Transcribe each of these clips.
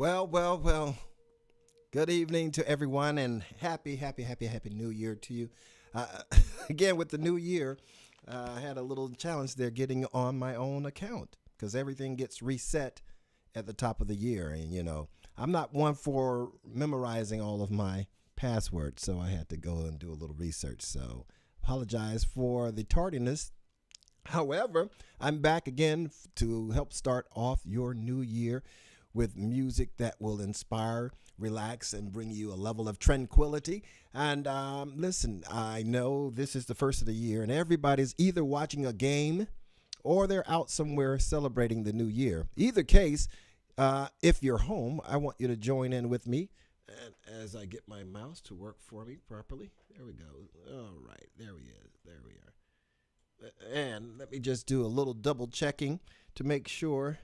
Well. Good evening to everyone, and happy New Year to you. Uh, Again, with the new year, I had a little challenge there getting on my own account because everything gets reset at the top of the year. And, I'm not one for memorizing all of my passwords, so I had to go and do a little research. So, apologize for the tardiness. However, I'm back again to help start off your new year with music that will inspire, relax, and bring you a level of tranquility. And listen, I know this is the first of the year, and everybody's either watching a game or they're out somewhere celebrating the new year. Either case, if you're home, I want you to join in with me. And as I get my mouse to work for me properly, there we go. All right, there we is. There we are. And let me just do a little double checking to make sure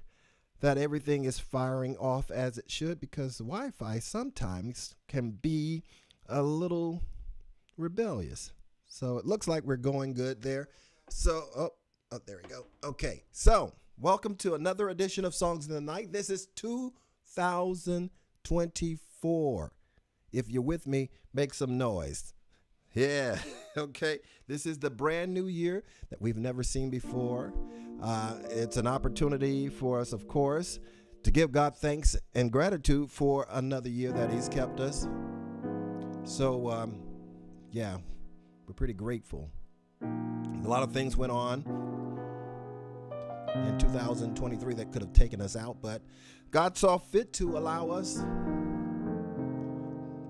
that everything is firing off as it should, because Wi-Fi sometimes can be a little rebellious. So it looks like we're going good there. So, there we go. Okay, so welcome to another edition of Songs in the Night. This is 2024. If you're with me, make some noise. Yeah, okay. This is the brand new year that we've never seen before. It's an opportunity for us, of course, to give God thanks and gratitude for another year that He's kept us. So, yeah, we're pretty grateful. A lot of things went on in 2023 that could have taken us out, but God saw fit to allow us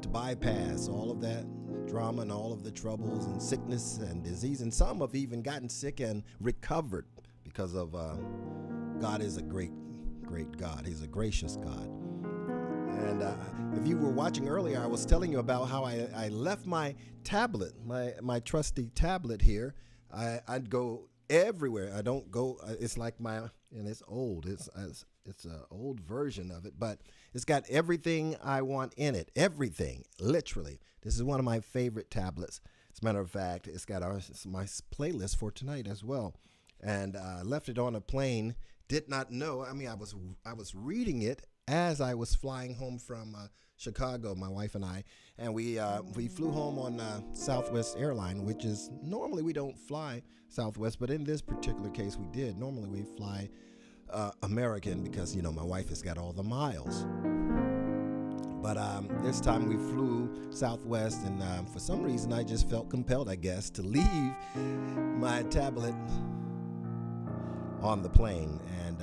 to bypass all of that drama and all of the troubles and sickness and disease. And some have even gotten sick and recovered because of God is a great God. He's a gracious God. And if you were watching earlier, I was telling you about how I left my tablet, my trusty tablet here. I'd go everywhere. I don't go. It's like and it's old. It's an old version of it, but it's got everything I want in it. Everything, literally. This is one of my favorite tablets. As a matter of fact, it's got my playlist for tonight as well. And I left it on a plane. Did not know. I mean, I was reading it as I was flying home from Chicago, my wife and I, and we flew home on Southwest Airline, which is normally we don't fly Southwest, but in this particular case we did. Normally we fly American because my wife has got all the miles. But this time we flew Southwest, and for some reason I just felt compelled, I guess, to leave my tablet on the plane. And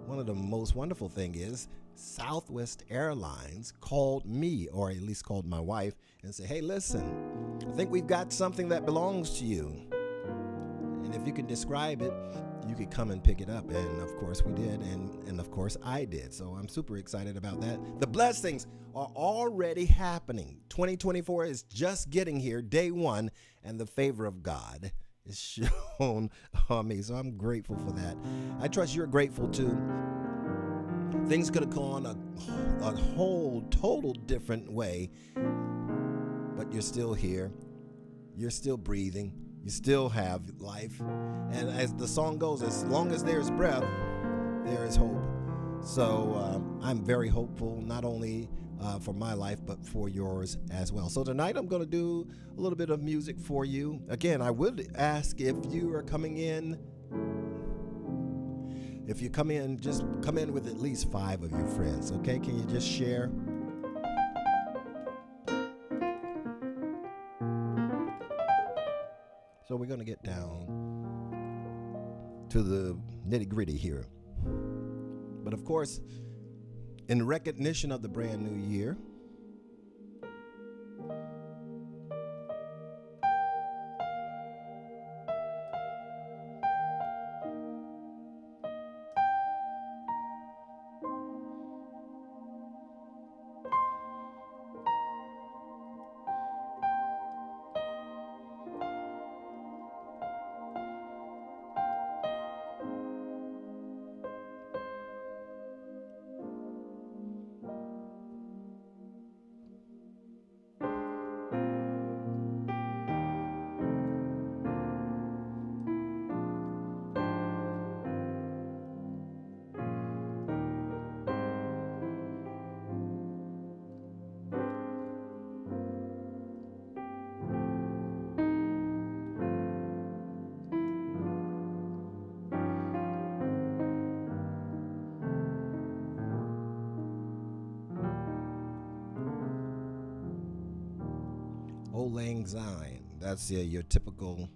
one of the most wonderful thing is Southwest Airlines called me, or at least called my wife, and said, hey, listen, I think we've got something that belongs to you. And if you can describe it, you could come and pick it up. And of course we did. And of course I did. So I'm super excited about that. The blessings are already happening. 2024 is just getting here, day one, and the favor of God is shown on me. So I'm grateful for that. I trust you're grateful too. Things could have gone a whole total different way, but you're still here. You're still breathing. You still have life. And as the song goes, as long as there's breath, there is hope. So I'm very hopeful, not only for my life, but for yours as well. So tonight I'm going to do a little bit of music for you. Again, I would ask if you are coming in, if you come in, just come in with at least 5 of your friends, okay? Can you just share? So we're going to get down to the nitty-gritty here. But of course, in recognition of the brand new year, Old Lang Syne. That's your typical.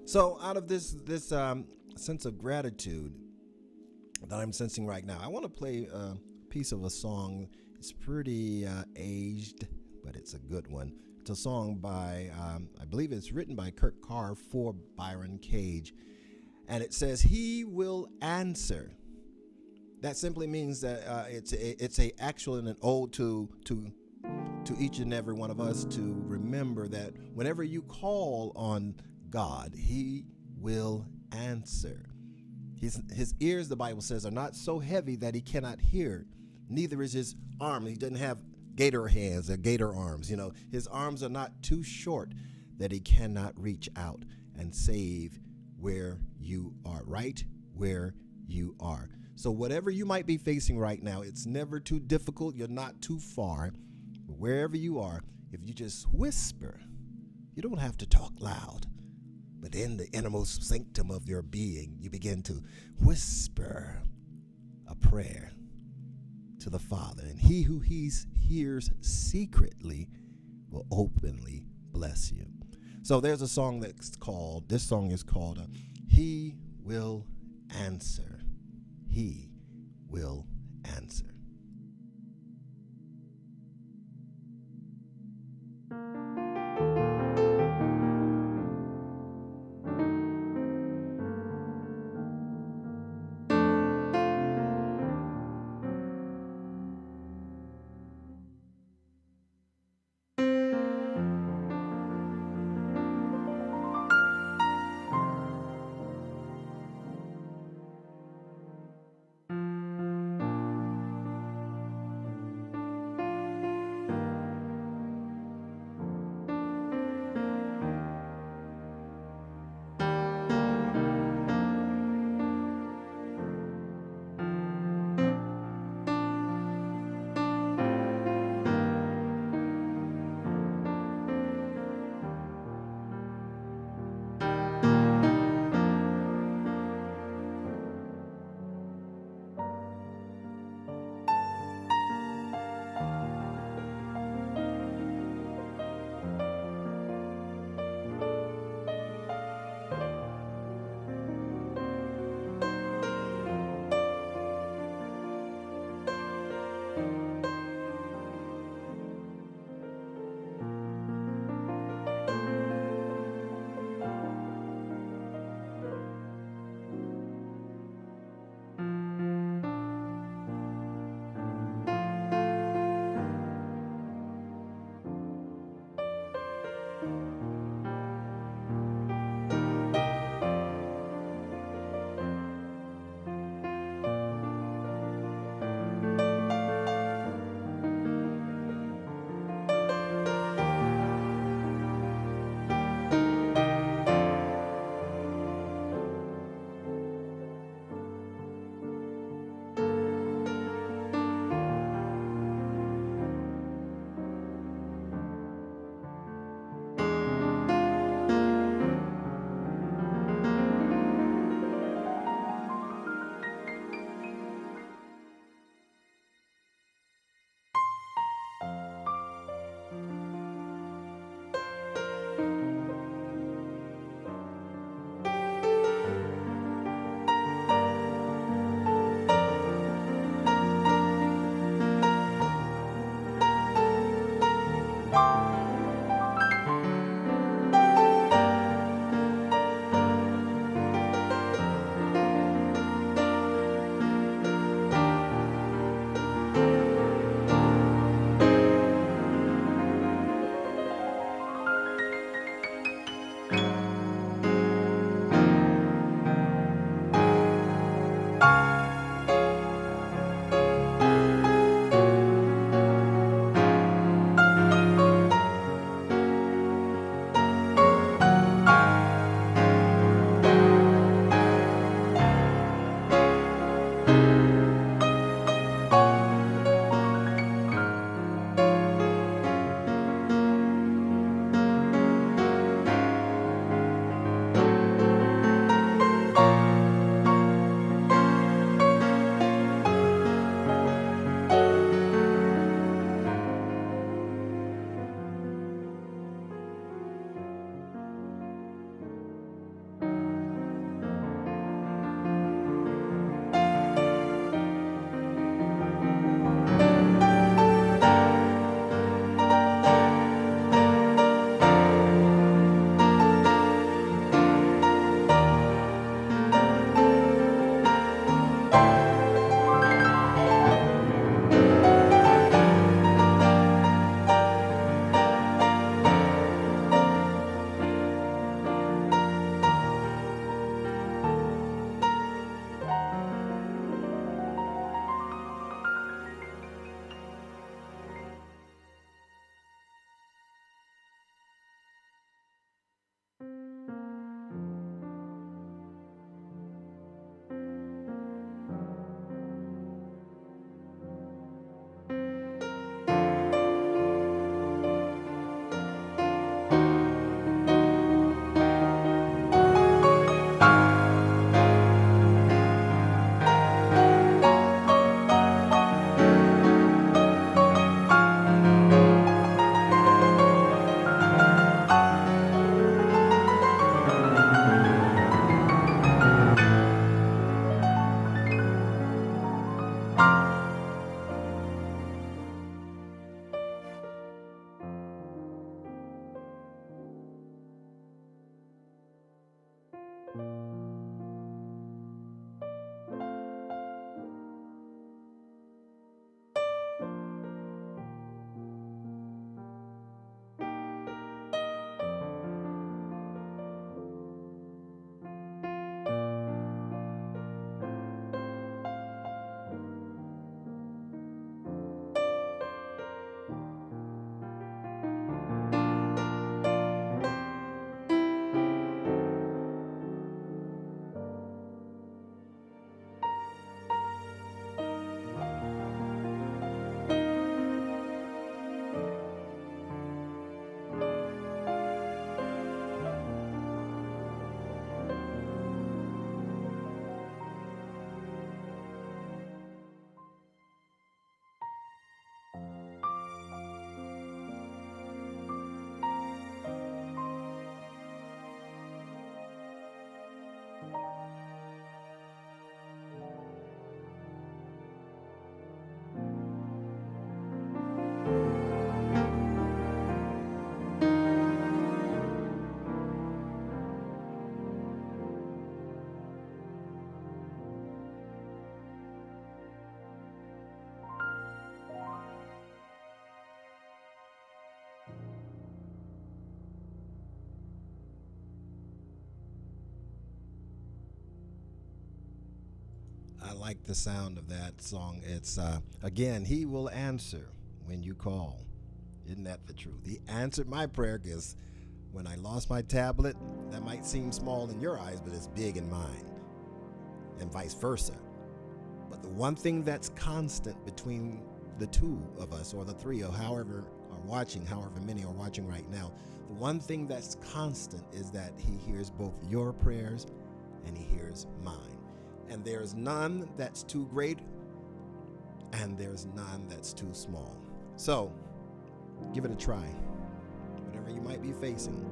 So out of this sense of gratitude that I'm sensing right now, I want to play a piece of a song. It's pretty aged, but it's a good one. It's a song by, I believe it's written by Kurt Carr for Byron Cage. And it says, "He will answer." That simply means that it's a actual and an ode to each and every one of us to remember that whenever you call on God, He will answer. His ears, the Bible says, are not so heavy that He cannot hear. Neither is His arm. He doesn't have gator hands or gator arms. His arms are not too short that He cannot reach out and save where you are, right where you are. So whatever you might be facing right now, it's never too difficult. You're not too far. But wherever you are, if you just whisper, you don't have to talk loud. But in the innermost sanctum of your being, you begin to whisper a prayer to the Father. And He who hears secretly will openly bless you. So there's a song this song is called He Will Answer. He will answer. I like the sound of that song. It's again, He will answer when you call. Isn't that the truth? He answered my prayer because when I lost my tablet, that might seem small in your eyes, but it's big in mine, and vice versa. But the one thing that's constant between the two of us, or the three, or however many are watching right now, the one thing that's constant is that He hears both your prayers and He hears mine. And there's none that's too great, and there's none that's too small. So, give it a try, whatever you might be facing.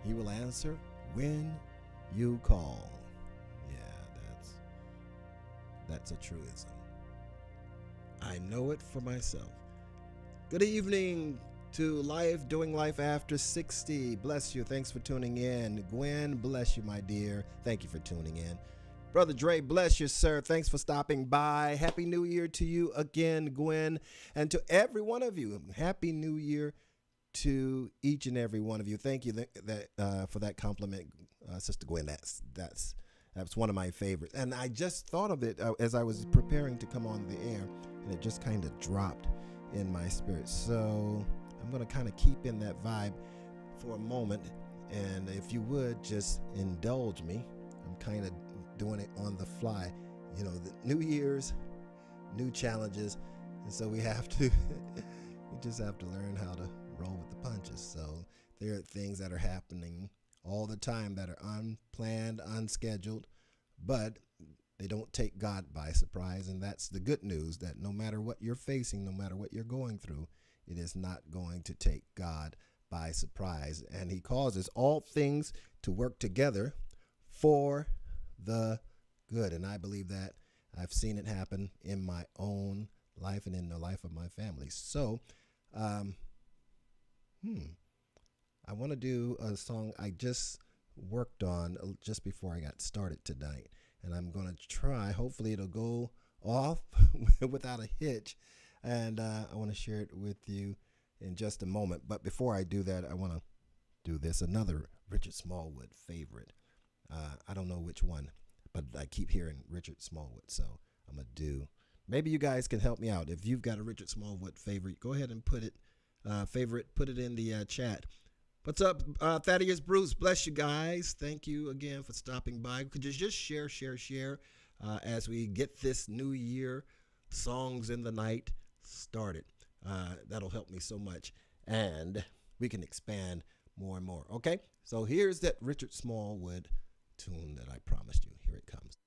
He will answer when you call. Yeah, that's a truism. I know it for myself. Good evening to Life, Doing Life After 60. Bless you. Thanks for tuning in. Gwen, bless you, my dear. Thank you for tuning in. Brother Dre, bless you, sir. Thanks for stopping by. Happy New Year to you again, Gwen. And to every one of you, Happy New Year to each and every one of you. Thank you for that compliment, Sister Gwen. That's one of my favorites. And I just thought of it as I was preparing to come on the air, and it just kind of dropped in my spirit. So I'm going to kind of keep in that vibe for a moment. And if you would just indulge me, I'm kind of doing it on the fly. You know, the New Year's, new challenges. And so we just have to learn how to roll with the punches. So there are things that are happening all the time that are unplanned, unscheduled, but they don't take God by surprise. And that's the good news, that no matter what you're facing, no matter what you're going through, it is not going to take God by surprise. And He causes all things to work together for the good. And I believe that. I've seen it happen in my own life and in the life of my family. So, I want to do a song I just worked on just before I got started tonight. And I'm going to try, hopefully it'll go off without a hitch. And I want to share it with you in just a moment. But before I do that, I want to do this, another Richard Smallwood favorite. I don't know which one, but I keep hearing Richard Smallwood. So I'm going to do, maybe you guys can help me out. If you've got a Richard Smallwood favorite, go ahead and put it in the chat. What's up, Thaddeus Bruce? Bless you guys. Thank you again for stopping by. Could you just share as we get this New Year Songs in the Night started? That'll help me so much, and we can expand more and more. Okay, so here's that Richard Smallwood tune that I promised you. Here it comes.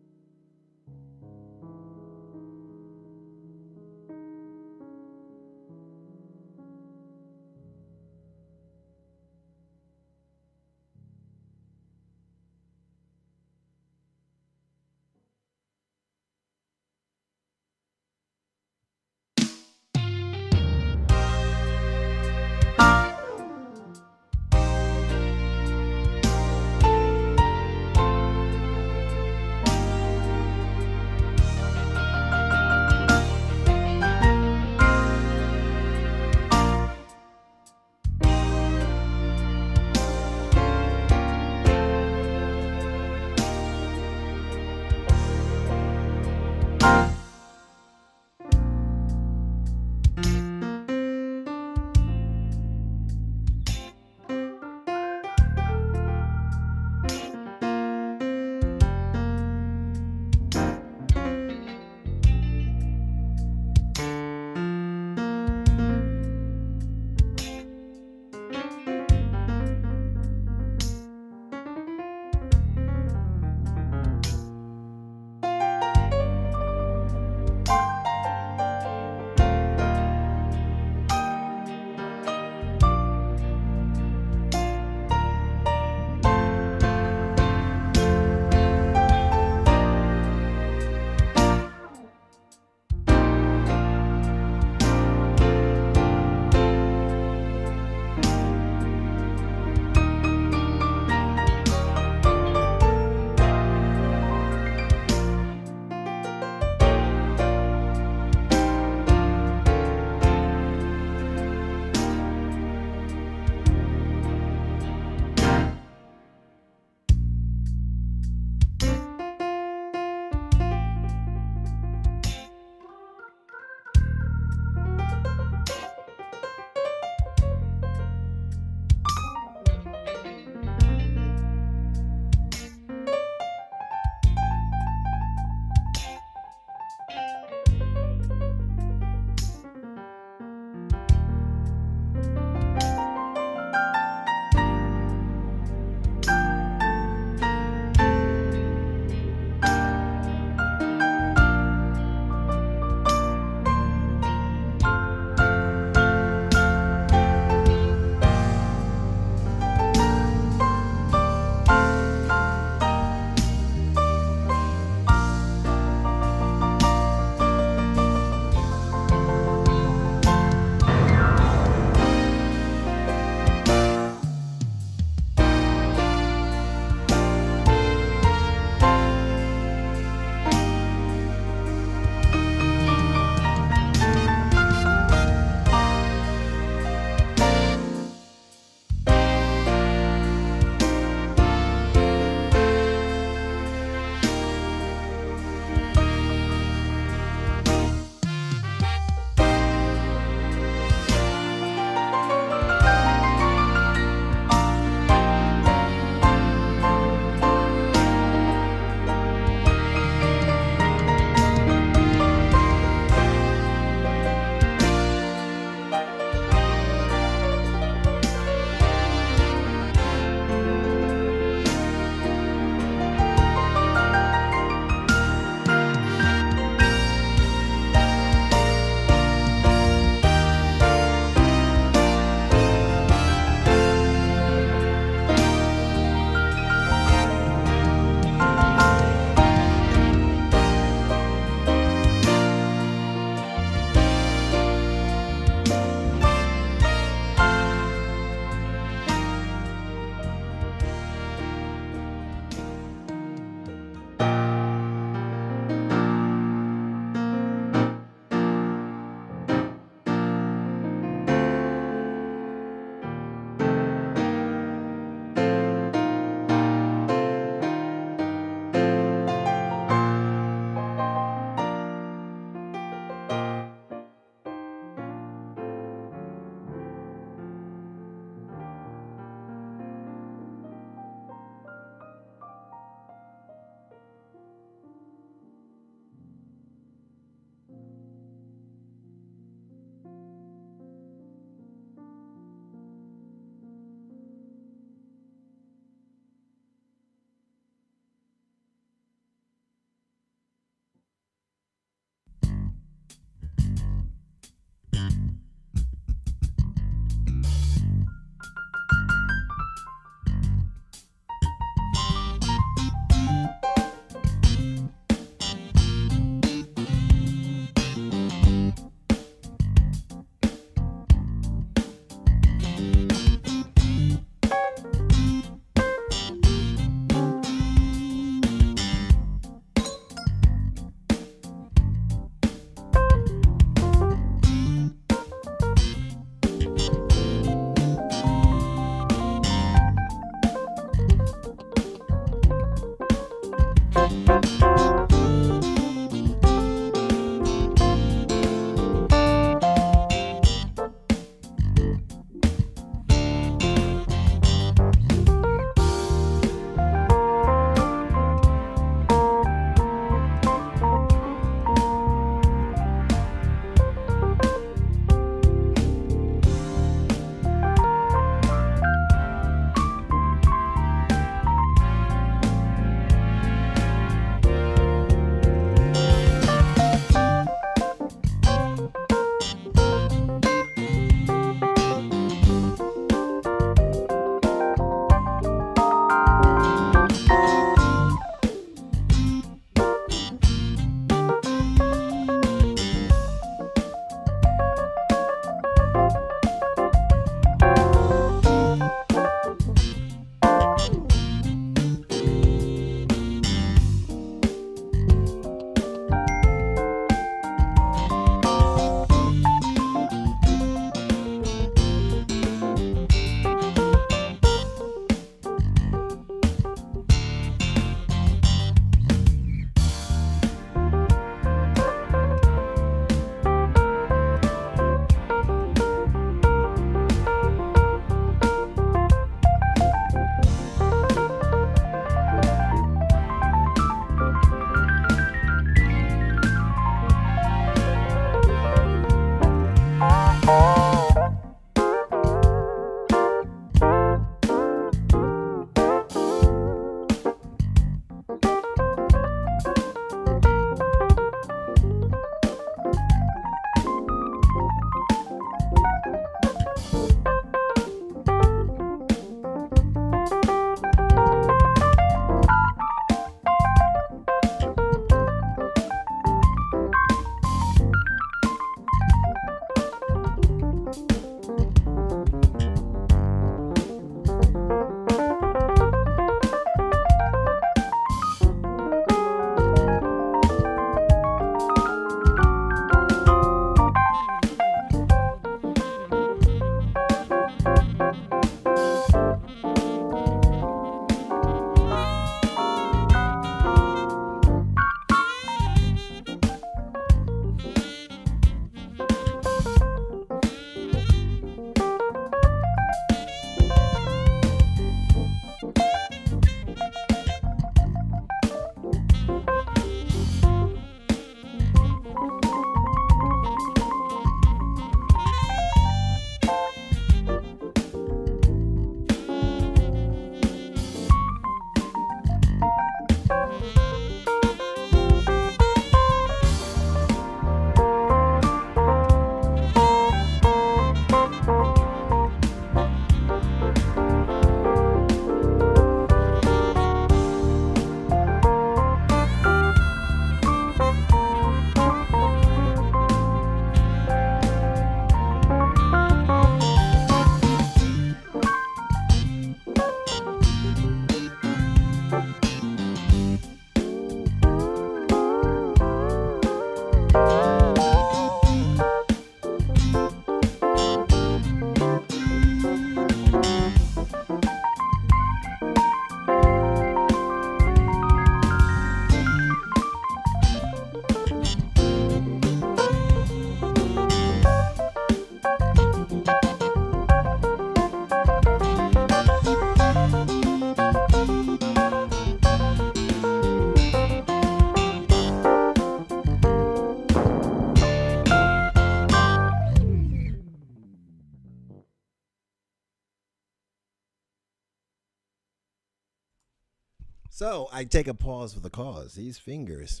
So I take a pause for the cause. These fingers.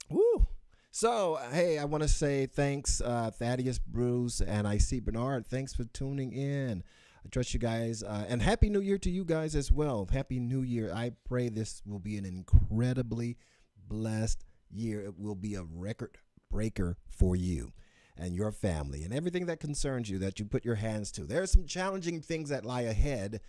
Woo. So, hey, I want to say thanks, Thaddeus, Bruce, and I see Bernard. Thanks for tuning in. I trust you guys. And Happy New Year to you guys as well. Happy New Year. I pray this will be an incredibly blessed year. It will be a record breaker for you and your family and everything that concerns you that you put your hands to. There are some challenging things that lie ahead,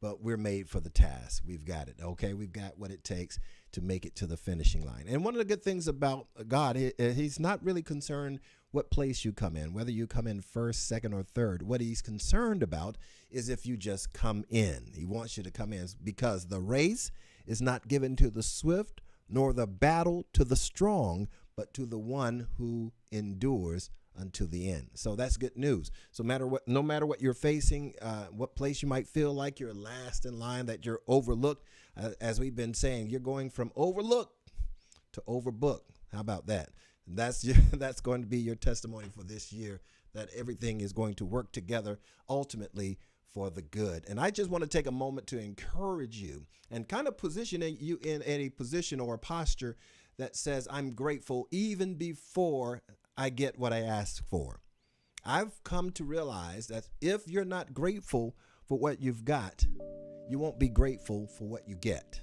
but we're made for the task. We've got it, okay? We've got what it takes to make it to the finishing line. And one of the good things about God, he's not really concerned what place you come in, whether you come in first, second, or third. What he's concerned about is if you just come in. He wants you to come in because the race is not given to the swift, nor the battle to the strong, but to the one who endures until the end. So that's good news. So no matter what you're facing, what place you might feel like you're last in line, that you're overlooked, as we've been saying, you're going from overlooked to overbooked. How about that? That's going to be your testimony for this year, that everything is going to work together ultimately for the good. And I just want to take a moment to encourage you and kind of position you in a position or a posture that says, I'm grateful even before I get what I ask for. I've come to realize that if you're not grateful for what you've got, you won't be grateful for what you get.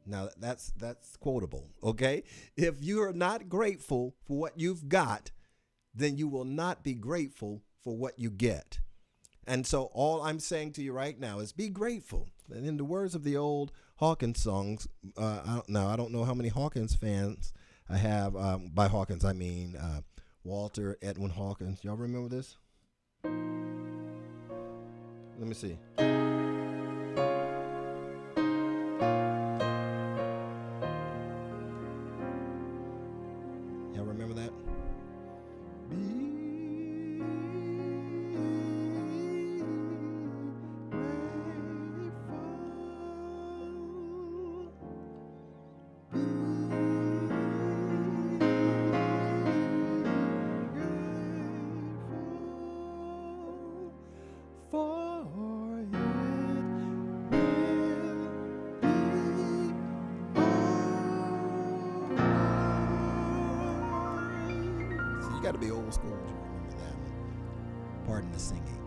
Now that's quotable, okay? If you are not grateful for what you've got, then you will not be grateful for what you get. And so all I'm saying to you right now is be grateful. And in the words of the old Hawkins songs, I don't know how many Hawkins fans I have. By Hawkins, I mean Walter Edwin Hawkins. Y'all remember this? Let me see. Y'all remember that? Got to be old school to remember that one. Pardon the singing.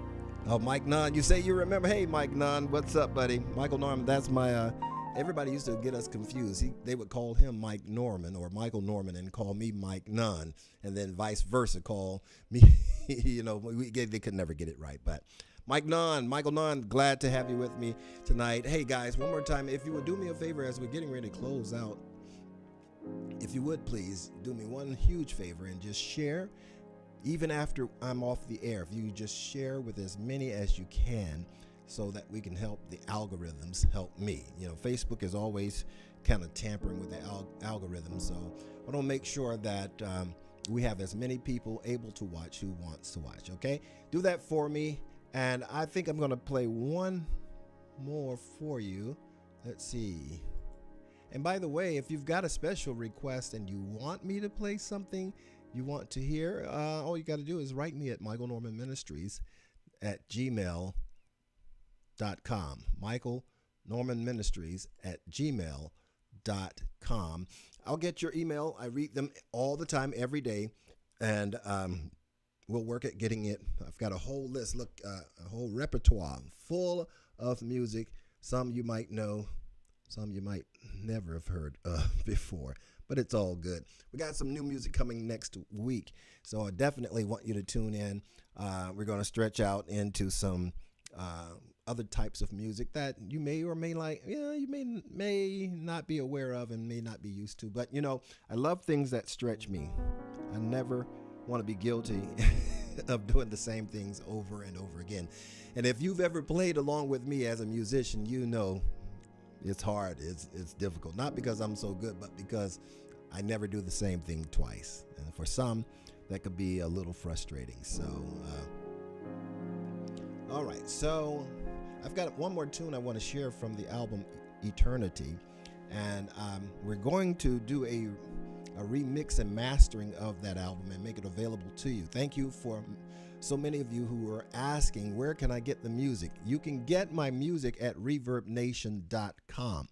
Oh, Mike Nunn, you say you remember? Hey, Mike Nunn, what's up, buddy? Michael Norman, that's my, everybody used to get us confused. They would call him Mike Norman or Michael Norman and call me Mike Nunn, and then vice versa, call me, they could never get it right. But Michael Nunn, glad to have you with me tonight. Hey, guys, one more time, if you would do me a favor as we're getting ready to close out, if you would please do me one huge favor and just share, even after I'm off the air, if you just share with as many as you can so that we can help the algorithms help me. Facebook is always kind of tampering with the algorithms, so I want to make sure that we have as many people able to watch who wants to watch, okay? Do that for me, and I think I'm going to play one more for you. Let's see. And by the way, if you've got a special request and you want me to play something you want to hear, all you got to do is write me at MichaelNormanMinistries at gmail.com. MichaelNormanMinistries at gmail.com. I'll get your email. I read them all the time, every day, and we'll work at getting it. I've got a whole list, a whole repertoire full of music. Some you might know, some you might never have heard before, but it's all good. We got some new music coming next week, so I definitely want you to tune in. We're going to stretch out into some other types of music that you may or may like, you may not be aware of and may not be used to. But, I love things that stretch me. I never want to be guilty of doing the same things over and over again. And if you've ever played along with me as a musician, it's hard. It's difficult. Not because I'm so good, but because I never do the same thing twice. And for some, that could be a little frustrating. So, all right. So I've got one more tune I want to share from the album Eternity. And we're going to do a remix and mastering of that album and make it available to you. Thank you for so many of you who are asking, where can I get the music? You can get my music at ReverbNation.com.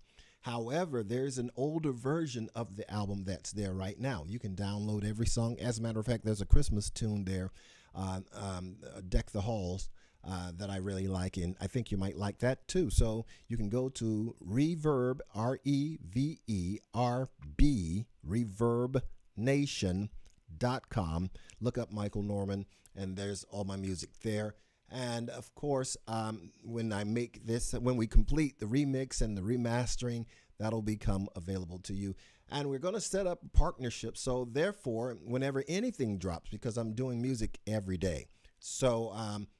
However, there's an older version of the album that's there right now. You can download every song. As a matter of fact, there's a Christmas tune there, Deck the Halls, that I really like, and I think you might like that too. So you can go to Reverb, REVERB, ReverbNation.com. Look up Michael Norman, and there's all my music there. And of course, when we complete the remix and the remastering, that'll become available to you. And we're going to set up a partnership. So therefore, whenever anything drops, because I'm doing music every day, so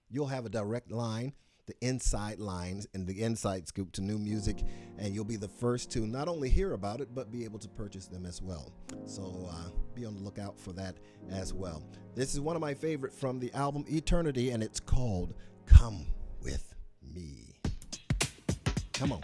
you'll have a direct line, the inside lines and the inside scoop to new music, and you'll be the first to not only hear about it, but be able to purchase them as well. So be on the lookout for that as well. This is one of my favorite from the album Eternity, and it's called Come With Me. Come on.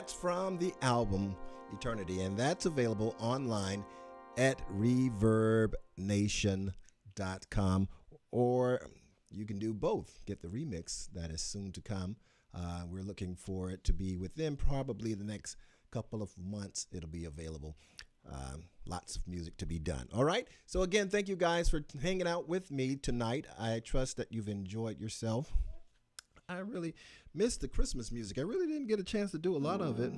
That's from the album Eternity, and that's available online at reverbnation.com, or you can do both. Get the remix that is soon to come. We're looking for it to be within probably the next couple of months. It'll be available. Lots of music to be done. All right. So again, thank you guys for hanging out with me tonight. I trust that you've enjoyed yourself. I really missed the Christmas music. I really didn't get a chance to do a lot of it.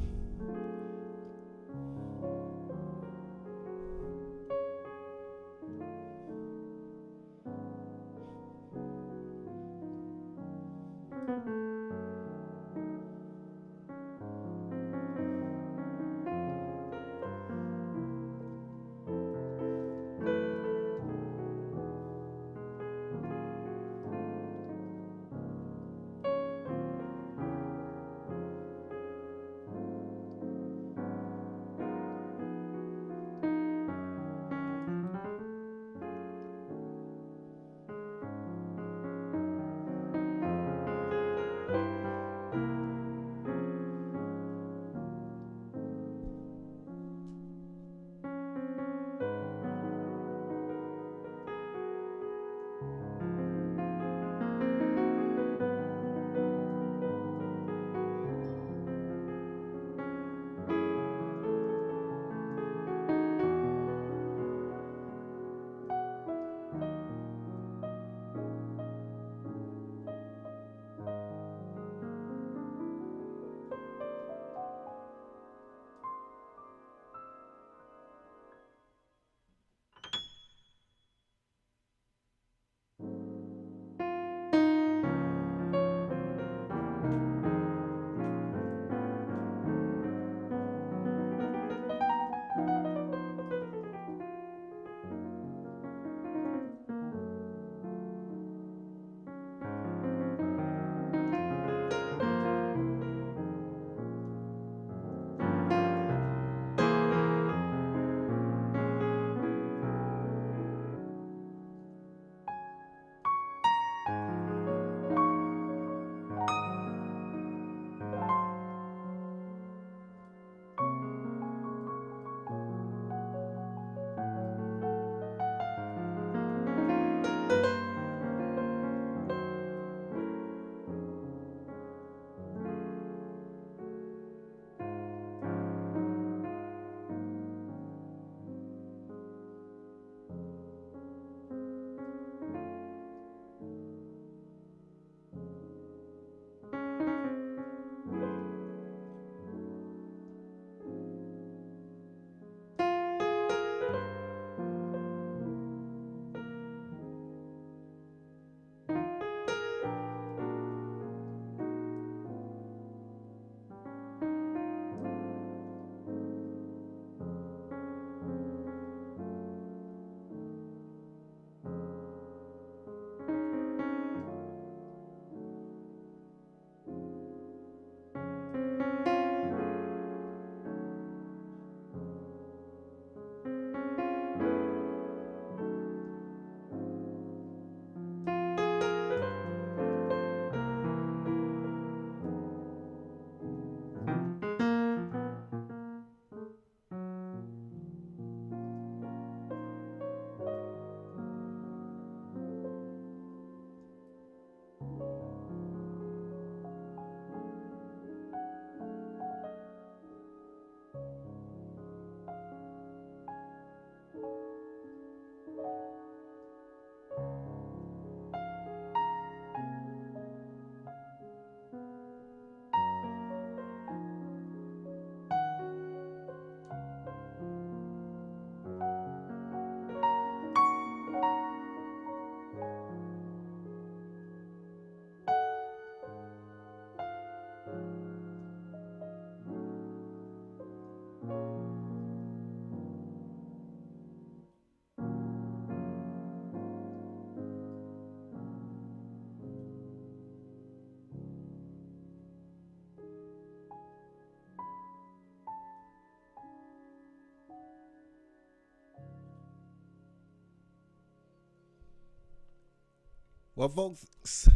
Well, folks,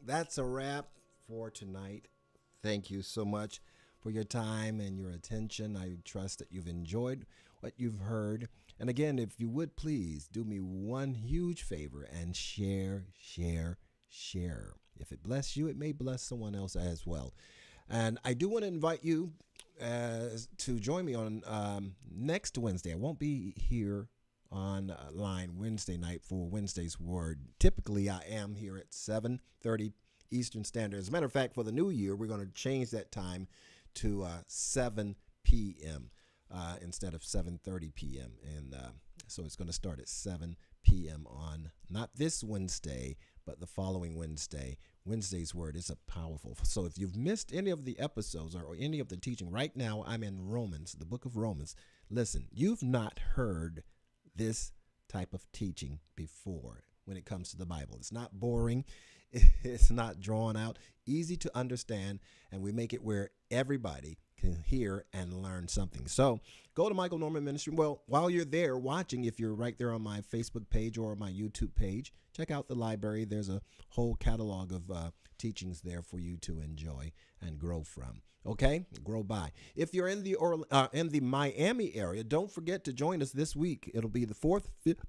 that's a wrap for tonight. Thank you so much for your time and your attention. I trust that you've enjoyed what you've heard. And again, if you would please do me one huge favor and share, share, share. If it bless you, it may bless someone else as well. And I do want to invite you to join me on next Wednesday. I won't be here online Wednesday night for Wednesday's Word. Typically, I am here at 7:30 Eastern Standard. As a matter of fact, for the new year, we're going to change that time to 7 p.m. Instead of 7:30 p.m. And so it's going to start at 7 p.m. on not this Wednesday, but the following Wednesday. Wednesday's Word is a powerful. So if you've missed any of the episodes or any of the teaching, right now I'm in Romans, the book of Romans. Listen, you've not heard this type of teaching before when it comes to the Bible. It's not boring. It's not drawn out, easy to understand, and we make it where everybody can hear and learn something. So go to Michael Norman Ministry. Well, while you're there watching, if you're right there on my Facebook page or my YouTube page, check out the library. There's a whole catalog of teachings there for you to enjoy and grow from. Okay, grow by. If you're in the Miami area, don't forget to join us this week. It'll be the 4th, 5th,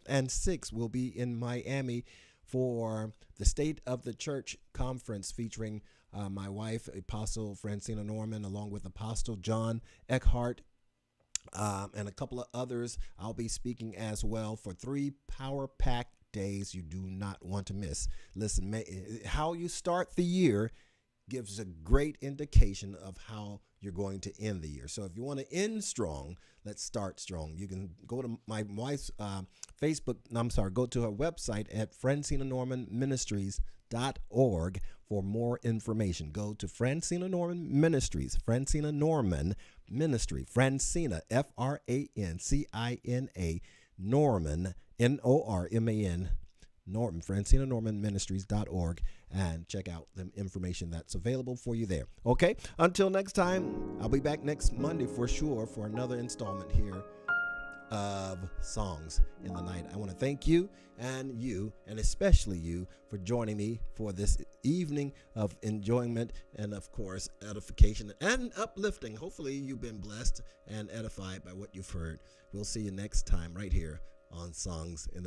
and 6th. We'll be in Miami for the State of the Church conference featuring my wife, Apostle Francina Norman, along with Apostle John Eckhart, and a couple of others. I'll be speaking as well for 3 power-packed days you do not want to miss. Listen, how you start the year gives a great indication of how you're going to end the year. So if you want to end strong, let's start strong. You can go to my wife's go to her website at FrancinaNormanMinistries.org for more information. Go to Francina Norman Ministries, Francina Norman Ministry, Francina, Francina, Norman, Norman, Norman, FrancinaNormanMinistries.org, and check out the information that's available for you there. Okay, until next time, I'll be back next Monday for sure for another installment here of Songs in the Night. I want to thank you, and especially you, for joining me for this evening of enjoyment and, of course, edification and uplifting. Hopefully you've been blessed and edified by what you've heard. We'll see you next time right here on Songs in the Night.